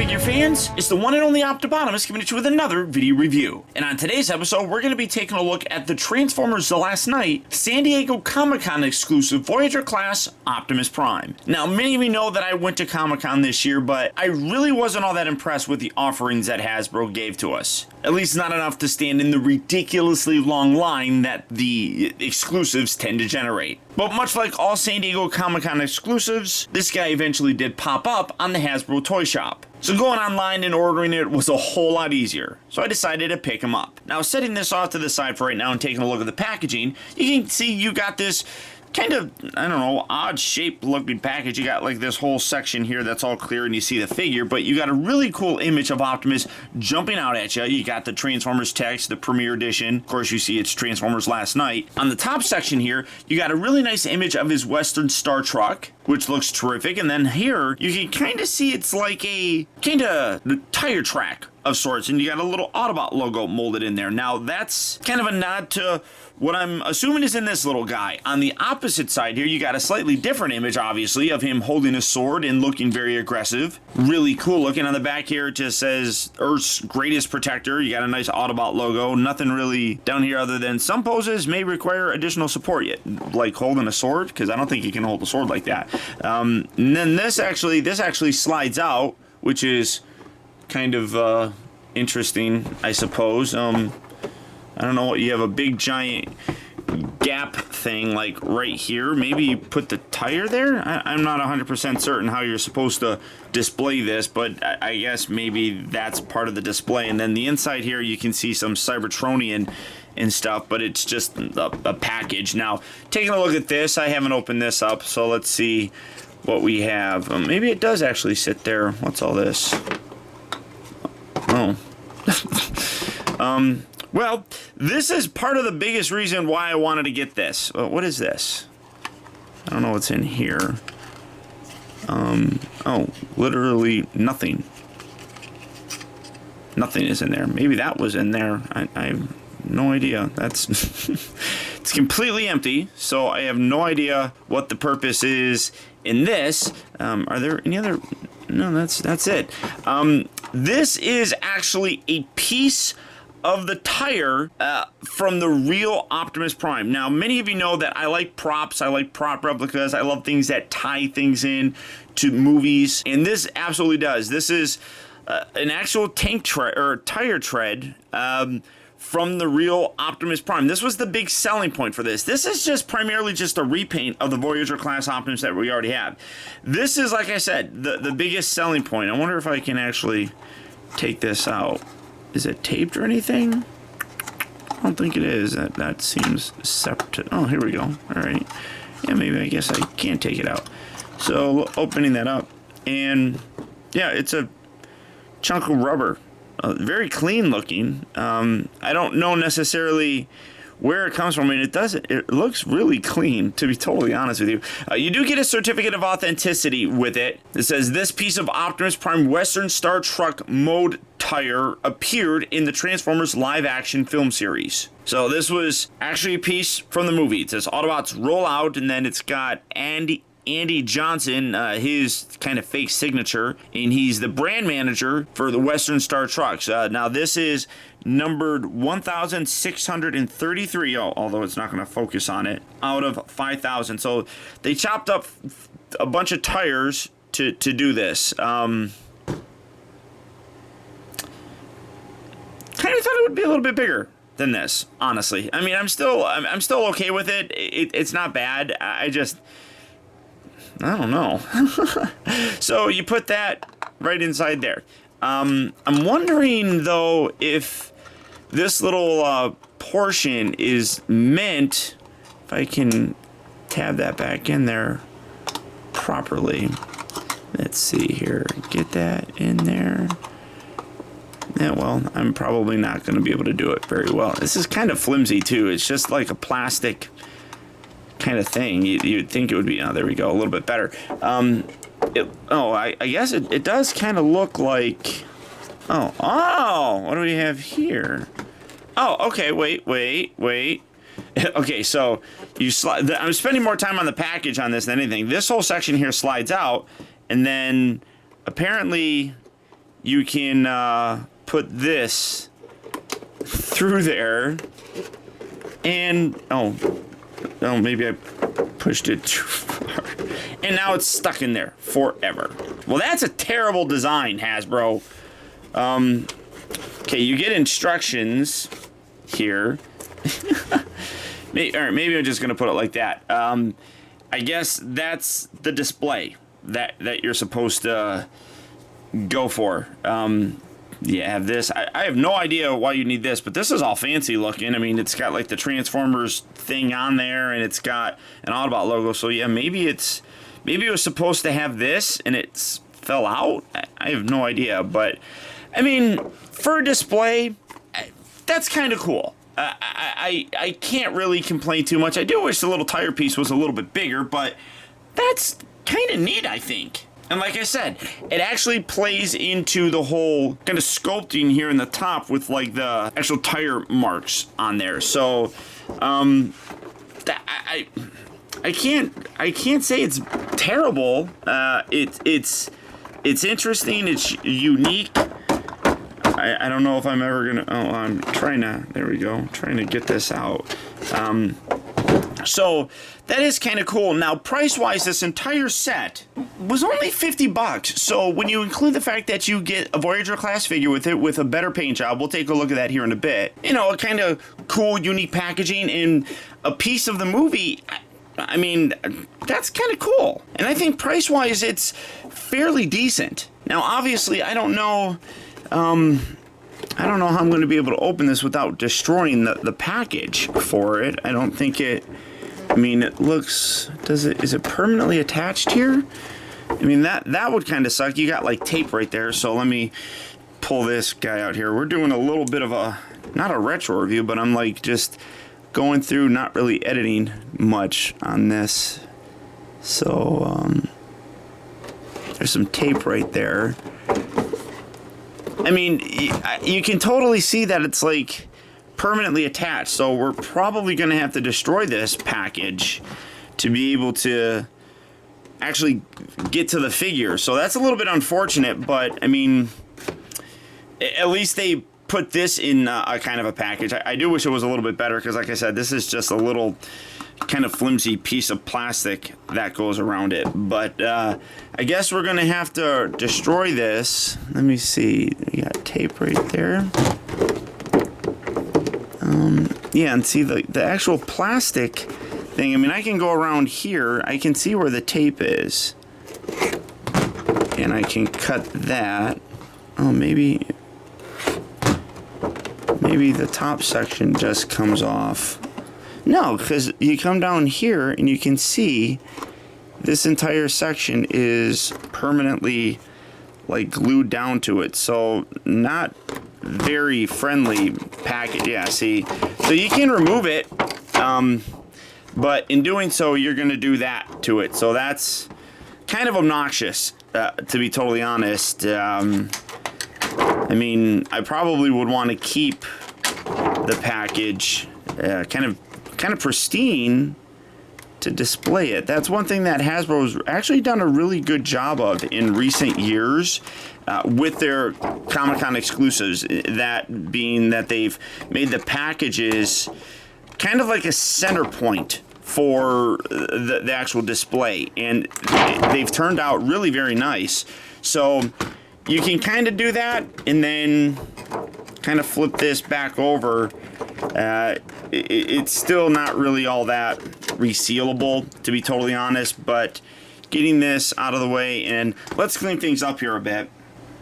figure fans? It's the one and only Optibotimus coming at you with another video review. And on today's episode, we're going to be taking a look at the Transformers The Last Night San Diego Comic-Con exclusive Voyager class Optimus Prime. Now, many of you know that I went to Comic-Con this year, but I really wasn't all that impressed with the offerings that Hasbro gave to us. At least not enough to stand in the ridiculously long line that the exclusives tend to generate. But much like all San Diego Comic-Con exclusives, this guy eventually did pop up on the Hasbro toy shop. So going online and ordering it was a whole lot easier. So I decided to pick him up. Now, setting this off to the side for right now and taking a look at the packaging, you can see you got this kind of, I don't know, odd shaped looking package. You got like this whole section here that's all clear and you see the figure, but you got a really cool image of Optimus jumping out at you. You got the Transformers text, the Premiere Edition. Of course, you see it's Transformers Last Night. On the top section here, you got a really nice image of his Western Star truck, which looks terrific. And then here, you can kind of see it's like a kind of tire track of sorts, and you got a little Autobot logo molded in there. Now, that's kind of a nod to what I'm assuming is in this little guy. On the opposite side here, you got a slightly different image, obviously, of him holding a sword and looking very aggressive. Really cool looking. On the back here, it just says Earth's Greatest Protector. You got a nice Autobot logo. Nothing really down here other than some poses may require additional support, yet, like holding a sword, because I don't think you can hold a sword like that. And then this actually slides out, which is kind of interesting, I suppose. I don't know what, you have a big giant gap thing like right here. Maybe you put the tire there? I'm not 100% certain how you're supposed to display this, but I guess maybe that's part of the display. And then the inside here, you can see some Cybertronian and stuff, but it's just a package. Now, taking a look at this, I haven't opened this up, so let's see what we have. Maybe it does actually sit there. What's all this? Oh. Well, this is part of the biggest reason why I wanted to get this. What is this? I don't know what's in here. Oh, literally nothing. Nothing is in there. Maybe that was in there. I have no idea. That's it's completely empty, so I have no idea what the purpose is in this. Are there any other? No, that's it. This is actually a piece of the tire from the real Optimus Prime. Now, many of you know that I like props. I like prop replicas. I love things that tie things in to movies, and this absolutely does. This is an actual tank tread or tire tread from the real Optimus Prime. This was the big selling point for this. This is just primarily just a repaint of the Voyager class Optimus that we already have. This is, like I said, the biggest selling point. I wonder if I can actually take this out. Is it taped or anything? I don't think it is. That seems separate. Oh, here we go. All right. Yeah, maybe I guess I can't take it out. So opening that up, and yeah, it's a chunk of rubber. Very clean looking. I don't know necessarily where it comes from, and it looks really clean, to be totally honest with you. You do get a certificate of authenticity with it. It says this piece of Optimus Prime Western Star Truck mode tire appeared in the Transformers live action film series. So this was actually a piece from the movie. It says Autobots roll out, and then it's got Andy Johnson, his kind of fake signature, and he's the brand manager for the Western Star Trucks. Now this is numbered 1,633, although it's not going to focus on it, out of 5,000. So they chopped up a bunch of tires to do this. Kind of thought it would be a little bit bigger than this, honestly. I mean, I'm still okay with it. It's not bad. I don't know. So you put that right inside there. I'm wondering, though, if this little portion is meant, if I can tab that back in there properly. Let's see here. Get that in there. Yeah, well, I'm probably not going to be able to do it very well. This is kind of flimsy, too. It's just like a plastic kind of thing. You'd think it would be. Oh, there we go. A little bit better. I guess it does kind of look like. Oh, what do we have here? Oh, okay. Wait. Okay, so you slide. I'm spending more time on the package on this than anything. This whole section here slides out, and then apparently you can put this through there, and oh, maybe I pushed it too far, and now it's stuck in there forever. Well, that's a terrible design, Hasbro. Okay, you get instructions here. Maybe I'm just gonna put it like that. I guess that's the display that you're supposed to go for. You have this. I have no idea why you need this, but this is all fancy looking. I mean, it's got like the Transformers thing on there, and it's got an Autobot logo. So yeah, maybe it was supposed to have this, and it fell out. I have no idea, but I mean, for a display, that's kind of cool. I can't really complain too much. I do wish the little tire piece was a little bit bigger, but that's kind of neat, I think. And like I said, it actually plays into the whole kind of sculpting here in the top with like the actual tire marks on there. So, I can't say it's terrible. It's interesting. It's unique. I don't know if I'm ever gonna. Oh, I'm trying to. There we go. Trying to get this out. So that is kind of cool. Now, price-wise, this entire set was only $50. So when you include the fact that you get a Voyager class figure with it with a better paint job, we'll take a look at that here in a bit. You know, a kind of cool, unique packaging and a piece of the movie. I mean, that's kind of cool. And I think price-wise, it's fairly decent. Now, obviously, I don't know how I'm going to be able to open this without destroying the package for it. I don't think it. I mean, it looks. Is it permanently attached here? I mean, that would kind of suck. You got like tape right there. So let me pull this guy out here. We're doing a little bit of not a retro review, but I'm like just going through, not really editing much on this. So there's some tape right there. I mean, you can totally see that it's like permanently attached. So we're probably going to have to destroy this package to be able to actually get to the figure. So that's a little bit unfortunate, but I mean, at least they put this in a kind of a package. I do wish it was a little bit better because, like I said, this is just a little kind of flimsy piece of plastic that goes around it. But I guess we're gonna have to destroy this. Let me see. We got tape right there. Yeah, and see the actual plastic thing. I mean, I can go around here. I can see where the tape is, and I can cut that. Oh, maybe the top section just comes off. No, because you come down here and you can see this entire section is permanently like glued down to it. So not very friendly package. Yeah, see, so you can remove it, but in doing so, you're going to do that to it. So that's kind of obnoxious, to be totally honest. I mean, I probably would want to keep the package kind of pristine to display it. That's one thing that Hasbro's actually done a really good job of in recent years with their Comic-Con exclusives, that being that they've made the packages kind of like a center point for the actual display, and they've turned out really very nice. So you can kind of do that and then kind of flip this back over. It's still not really all that resealable, to be totally honest, but getting this out of the way, and let's clean things up here a bit.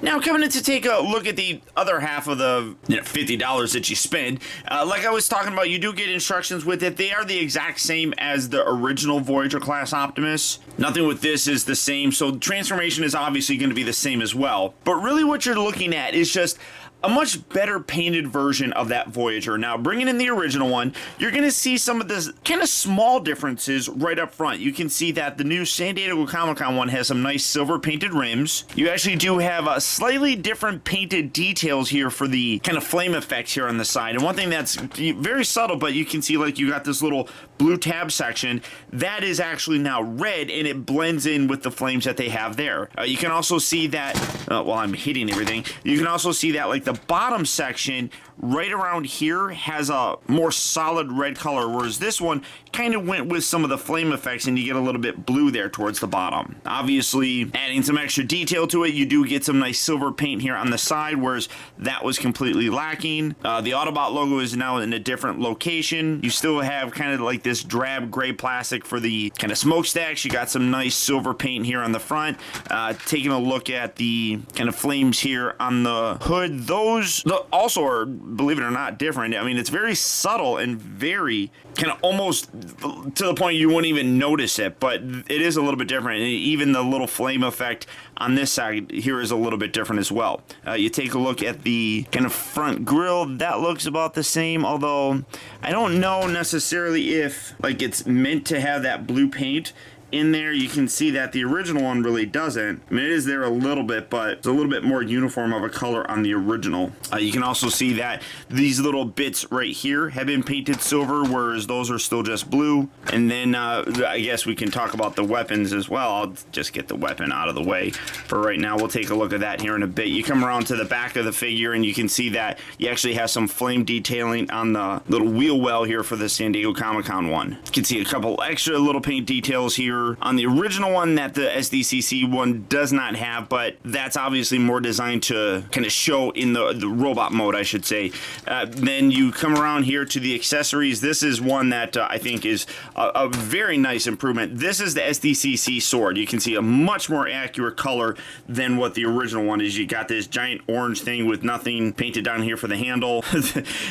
Now, coming in to take a look at the other half of the $50 that you spend, like I was talking about, you do get instructions with it. They are the exact same as the original Voyager class Optimus. Nothing with this is the same, so transformation is obviously going to be the same as well. But really what you're looking at is just a much better painted version of that Voyager. Now, bringing in the original one, you're going to see some of the kind of small differences right up front. You can see that the new San Diego Comic-Con one has some nice silver painted rims. You actually do have a slightly different painted details here for the kind of flame effects here on the side. And one thing that's very subtle, but you can see like you got this little blue tab section that is actually now red, and it blends in with the flames that they have there. You can also see that, while I'm hitting everything, you can also see that like the bottom section right around here has a more solid red color, whereas this one kind of went with some of the flame effects and you get a little bit blue there towards the bottom. Obviously, adding some extra detail to it, you do get some nice silver paint here on the side, whereas that was completely lacking. The Autobot logo is now in a different location. You still have kind of like this drab gray plastic for the kind of smokestacks. You got some nice silver paint here on the front. Taking a look at the kind of flames here on the hood, those also are, believe it or not, different. I mean, it's very subtle and very kind of almost to the point you wouldn't even notice it, but it is a little bit different. And even the little flame effect on this side here is a little bit different as well. You take a look at the kind of front grille, that looks about the same, although I don't know necessarily if like it's meant to have that blue paint in there. You can see that the original one really doesn't. I mean, it is there a little bit, but it's a little bit more uniform of a color on the original. You can also see that these little bits right here have been painted silver, whereas those are still just blue. And then I guess we can talk about the weapons as well. I'll just get the weapon out of the way for right now. We'll take a look at that here in a bit. You come around to the back of the figure and you can see that you actually have some flame detailing on the little wheel well here for the San Diego Comic-Con one. You can see a couple extra little paint details here on the original one that the SDCC one does not have, but that's obviously more designed to kind of show in the robot mode, I should say. Then you come around here to the accessories. This is one that I think is a very nice improvement. This is the SDCC sword. You can see a much more accurate color than what the original one is. You got this giant orange thing with nothing painted down here for the handle.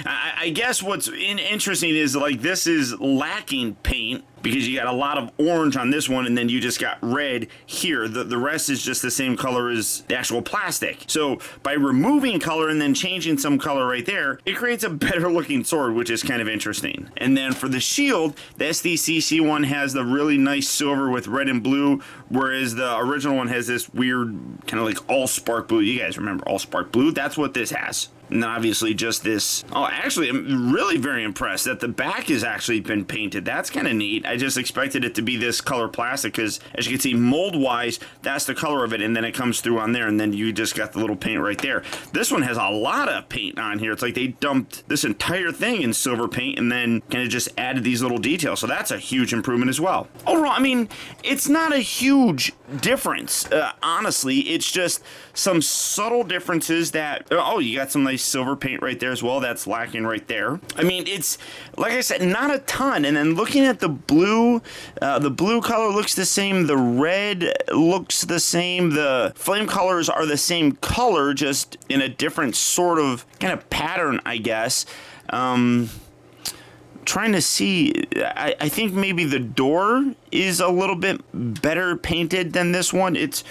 I guess what's interesting is like this is lacking paint, because you got a lot of orange on this one, and then you just got red here. The rest is just the same color as the actual plastic. So by removing color and then changing some color right there, it creates a better looking sword, which is kind of interesting. And then for the shield, the SDCC one has the really nice silver with red and blue, whereas the original one has this weird kind of like all spark blue. You guys remember all spark blue? That's what this has. And then obviously just this. Oh, actually, I'm really very impressed that the back has actually been painted. That's kind of neat. I just expected it to be this color plastic because, as you can see, mold-wise, that's the color of it, and then it comes through on there, and then you just got the little paint right there. This one has a lot of paint on here. It's like they dumped this entire thing in silver paint and then kind of just added these little details. So that's a huge improvement as well. Overall, I mean, it's not a huge difference. Honestly, it's just some subtle differences that, oh, you got some nice silver paint right there as well. That's lacking right there. I mean, it's, like I said, not a ton. And then looking at the blue color looks the same. The red looks the same. The flame colors are the same color, just in a different sort of kind of pattern, I guess. Trying to see, I think maybe the door is a little bit better painted than this one. It's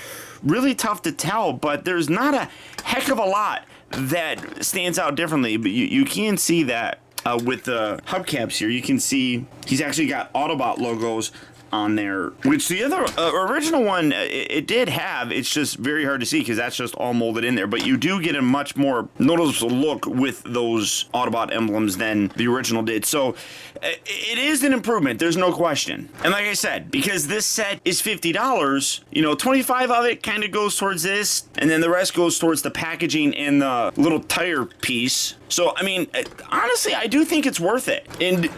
really tough to tell, but there's not a heck of a lot that stands out differently. But you can see that with the hubcaps here, you can see he's actually got Autobot logos on there, which the other original one it did have. It's just very hard to see because that's just all molded in there, but you do get a much more noticeable look with those Autobot emblems than the original did. So it is an improvement, there's no question. And like I said, because this set is $50, you know, 25 of it kind of goes towards this, and then the rest goes towards the packaging and the little tire piece. So, I mean, honestly, I do think it's worth it. And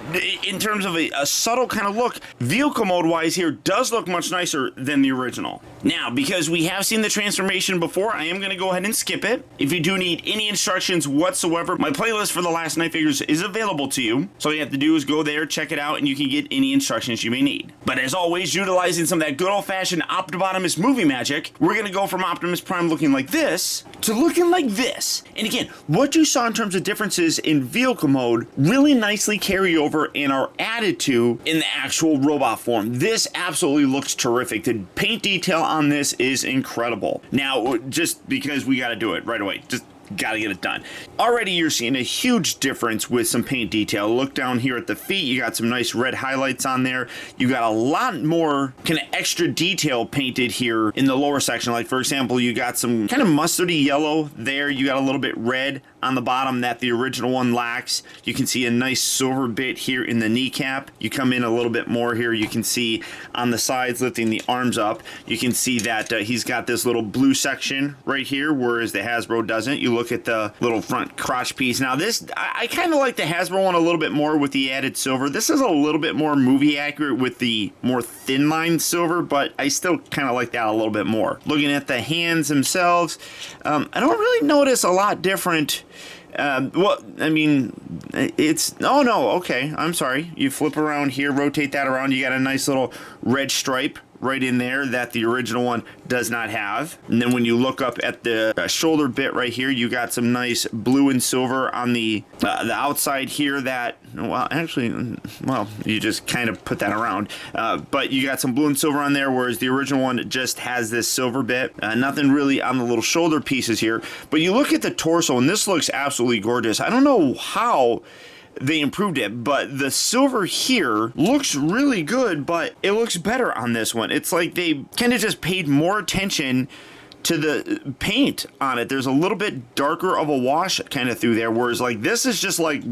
in terms of a subtle kind of look, vehicle mode-wise here does look much nicer than the original. Now, because we have seen the transformation before, I am going to go ahead and skip it. If you do need any instructions whatsoever, my playlist for the Last Night figures is available to you. So all you have to do is go there, check it out, and you can get any instructions you may need. But as always, utilizing some of that good old-fashioned Optibotimus movie magic, we're going to go from Optimus Prime looking like this to looking like this. And again, what you saw in terms of differences in vehicle mode really nicely carry over and are added to in the actual robot form. This absolutely looks terrific. The paint detail on this is incredible. Now, just because we got to do it right away, just gotta get it done. Already you're seeing a huge difference with some paint detail. Look down here at the feet, you got some nice red highlights on there. You got a lot more kind of extra detail painted here in the lower section. Like for example, you got some kind of mustardy yellow there. You got a little bit red on the bottom that the original one lacks. You can see a nice silver bit here in the kneecap. You come in a little bit more here. You can see on the sides lifting the arms up. You can see that he's got this little blue section right here, whereas the Hasbro doesn't. You look at the little front crotch piece. Now this, I kind of like the Hasbro one a little bit more with the added silver. This is a little bit more movie accurate with the more thin line silver, but I still kind of like that a little bit more. Looking at the hands themselves, I don't really notice a lot different. Well, I mean, it's, oh no, okay, I'm sorry. You flip around here, rotate that around, you got a nice little red stripe right in there that the original one does not have. And then when you look up at the shoulder bit right here, you got some nice blue and silver on the outside here that, well, actually, well, you just kind of put that around. But you got some blue and silver on there, whereas the original one just has this silver bit. Nothing really on the little shoulder pieces here. But you look at the torso, and this looks absolutely gorgeous. I don't know how they improved it, but the silver here looks really good, but it looks better on this one. It's like they kind of just paid more attention to the paint on it. There's a little bit darker of a wash kind of through there, whereas like this is just like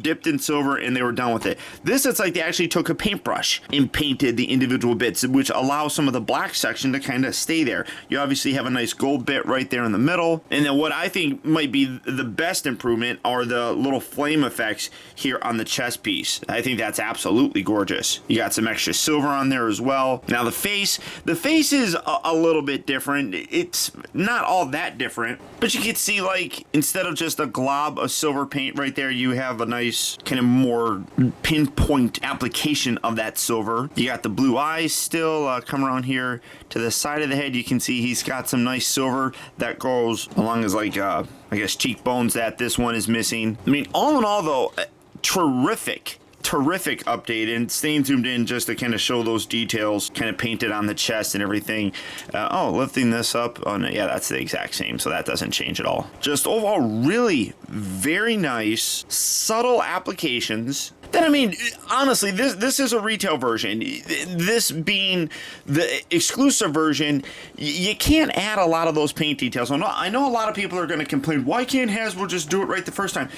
dipped in silver and they were done with it. This, it's like they actually took a paintbrush and painted the individual bits, which allows some of the black section to kind of stay there. You obviously have a nice gold bit right there in the middle, and then what I think might be the best improvement are the little flame effects here on the chest piece. I think that's absolutely gorgeous. You got some extra silver on there as well. Now the face is a little bit different. It's not all that different, but you can see, like, instead of just a glob of silver paint right there, you have a nice kind of more pinpoint application of that silver. You got the blue eyes still come around here to the side of the head. You can see he's got some nice silver that goes along his, like, I guess cheekbones that this one is missing. I mean, all in all though, terrific update, and staying zoomed in just to kind of show those details kind of painted on the chest and everything. Oh, lifting this up, oh no, yeah, that's the exact same, so that doesn't change at all. Just overall really very nice subtle applications. Then, I mean, honestly, this is a retail version. This being the exclusive version, you can't add a lot of those paint details. I know a lot of people are going to complain, why can't Hasbro just do it right the first time?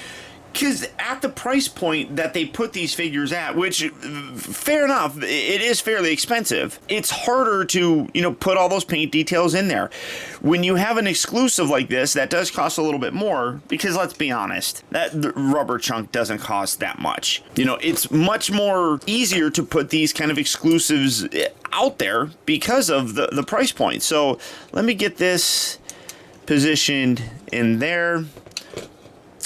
Because at the price point that they put these figures at, which, fair enough, it is fairly expensive, it's harder to, put all those paint details in there. When you have an exclusive like this, that does cost a little bit more, because let's be honest, that rubber chunk doesn't cost that much. It's much more easier to put these kind of exclusives out there because of the price point. So let me get this positioned in there.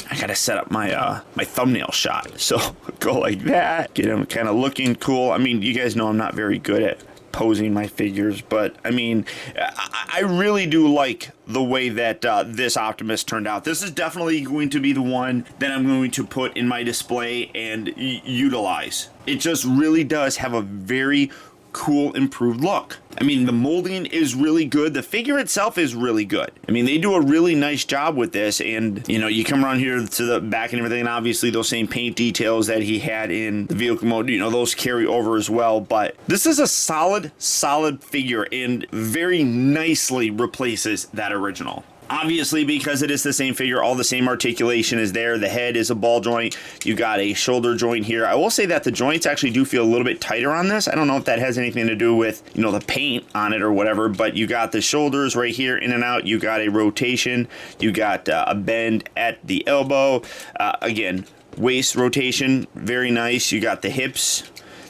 I gotta set up my my thumbnail shot. So go like that, get him kind of looking cool. I mean, you guys know I'm not very good at posing my figures, but I mean, I really do like the way that this Optimus turned out. This is definitely going to be the one that I'm going to put in my display and utilize. It just really does have a very cool improved look. I mean, the molding is really good. The figure itself is really good. I mean, they do a really nice job with this, and you come around here to the back and everything, and obviously those same paint details that he had in the vehicle mode, those carry over as well. But this is a solid figure and very nicely replaces that original. Obviously, because it is the same figure, all the same articulation is there. The head is a ball joint. You got a shoulder joint here. I will say that the joints actually do feel a little bit tighter on this. I don't know if that has anything to do with, the paint on it or whatever, but you got the shoulders right here in and out. You got a rotation. You got a bend at the elbow. Again, waist rotation, very nice. You got the hips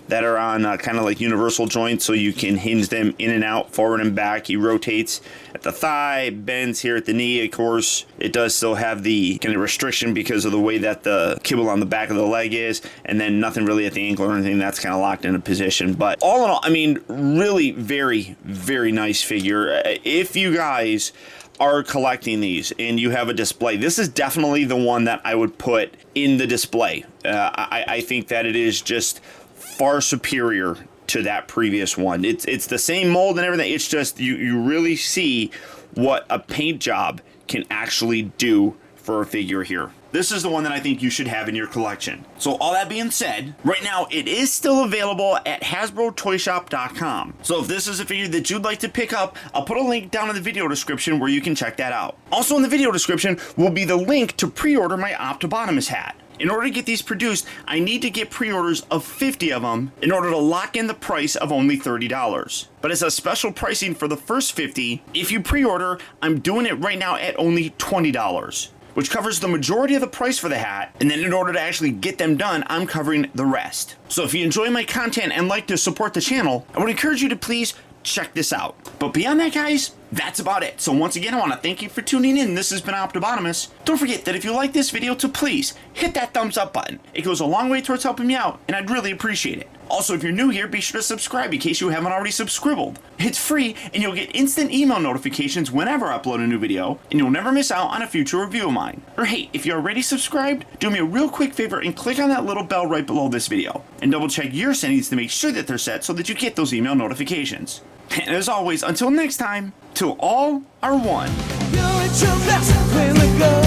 that are on kind of like universal joints, so you can hinge them in and out, forward and back. He rotates at the thigh, bends here at the knee. Of course, it does still have the kind of restriction because of the way that the kibble on the back of the leg is, and then nothing really at the ankle or anything. That's kind of locked into position. But all in all, I mean, really very, very nice figure. If you guys are collecting these and you have a display, this is definitely the one that I would put in the display. I think that it is just far superior to that previous one. It's the same mold and everything. It's just you really see what a paint job can actually do for a figure here. This is the one that I think you should have in your collection. So all that being said, right now it is still available at HasbroToyShop.com. So if this is a figure that you'd like to pick up, I'll put a link down in the video description where you can check that out. Also in the video description will be the link to pre-order my Optibotimus hat. In order to get these produced, I need to get pre-orders of 50 of them in order to lock in the price of only $30. But as a special pricing for the first 50, if you pre-order, I'm doing it right now at only $20, which covers the majority of the price for the hat, and then in order to actually get them done, I'm covering the rest. So if you enjoy my content and like to support the channel, I would encourage you to please check this out. But beyond that, guys, that's about it. So once again, I want to thank you for tuning in. This has been Optibotimus. Don't forget that if you like this video, to please hit that thumbs up button. It goes a long way towards helping me out, and I'd really appreciate it. Also, if you're new here, be sure to subscribe in case you haven't already subscribed. It's free, and you'll get instant email notifications whenever I upload a new video, and you'll never miss out on a future review of mine. Or hey, if you're already subscribed, do me a real quick favor and click on that little bell right below this video, and double check your settings to make sure that they're set so that you get those email notifications. And as always, until next time, till all are one. You're at your best when the